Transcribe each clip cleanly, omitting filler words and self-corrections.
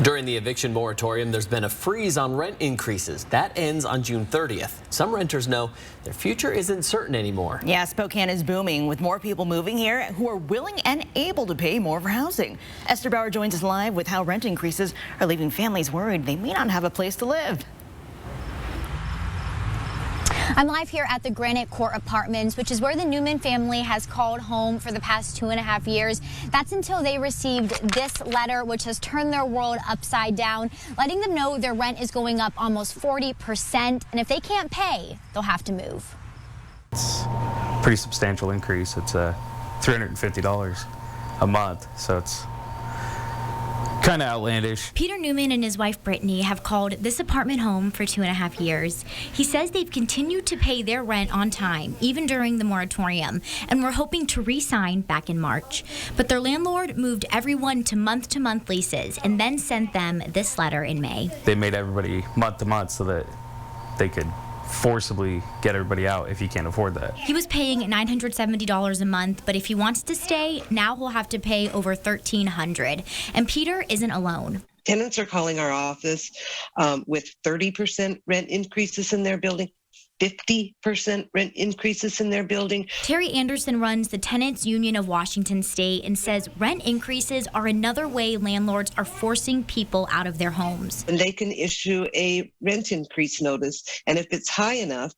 During the eviction moratorium, there's been a freeze on rent increases. That ends on June 30th. Some renters know their future isn't certain anymore. Yeah, Spokane is booming with more people moving here who are willing and able to pay more for housing. Esther Bauer joins us live with how rent increases are leaving families worried they may not have a place to live. I'm live here at the Granite Court Apartments, which is where the Newman family has called home for the past 2.5 years. That's until they received this letter, which has turned their world upside down, letting them know their rent is going up almost 40%. And if they can't pay, they'll have to move. It's a pretty substantial increase. It's $350 a month, so it's kind of outlandish. Peter Newman and his wife Brittany have called this apartment home for 2.5 years. He says they've continued to pay their rent on time, even during the moratorium, and were hoping to re-sign back in March. But their landlord moved everyone to month leases and then sent them this letter in May. They made everybody month to month so that they could forcibly get everybody out if you can't afford that. He was paying $970 a month, but if he wants to stay, now he'll have to pay over $1,300. And Peter isn't alone. Tenants are calling our office with 30% rent increases in their building, 50% rent increases in their building. Terry Anderson runs the Tenants Union of Washington State and says rent increases are another way landlords are forcing people out of their homes. And they can issue a rent increase notice, and if it's high enough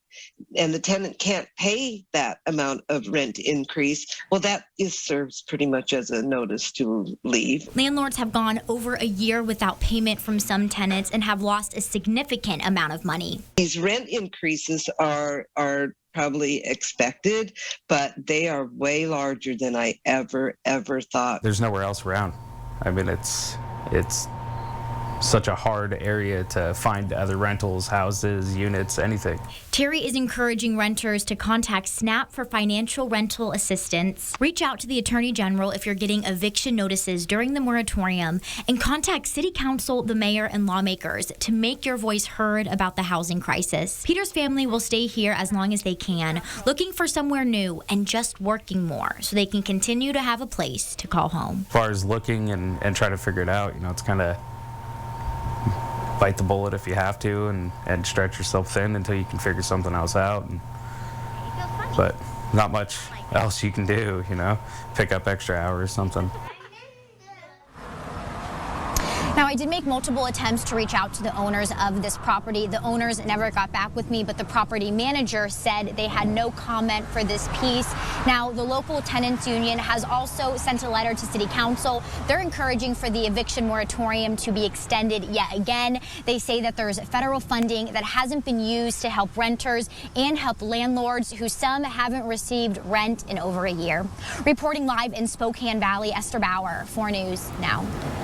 and the tenant can't pay that amount of rent increase, well, that serves pretty much as a notice to leave. Landlords have gone over a year without payment from some tenants and have lost a significant amount of money. These rent increases are probably expected, but they are way larger than I ever thought. There's nowhere else around. I mean, it's such a hard area to find other rentals, houses, units, anything. Terry is encouraging renters to contact SNAP for financial rental assistance. Reach out to the Attorney General if you're getting eviction notices during the moratorium, and contact City Council, the mayor, and lawmakers to make your voice heard about the housing crisis. Peter's family will stay here as long as they can, looking for somewhere new and just working more so they can continue to have a place to call home. As far as looking and trying to figure it out, it's kind of bite the bullet if you have to and stretch yourself thin until you can figure something else out. But not much else you can do, pick up extra hours, something. Now, I did make multiple attempts to reach out to the owners of this property. The owners never got back with me, but the property manager said they had no comment for this piece. Now, the local tenants union has also sent a letter to City Council. They're encouraging for the eviction moratorium to be extended yet again. They say that there's federal funding that hasn't been used to help renters and help landlords who some haven't received rent in over a year. Reporting live in Spokane Valley, Esther Bauer, 4 News Now.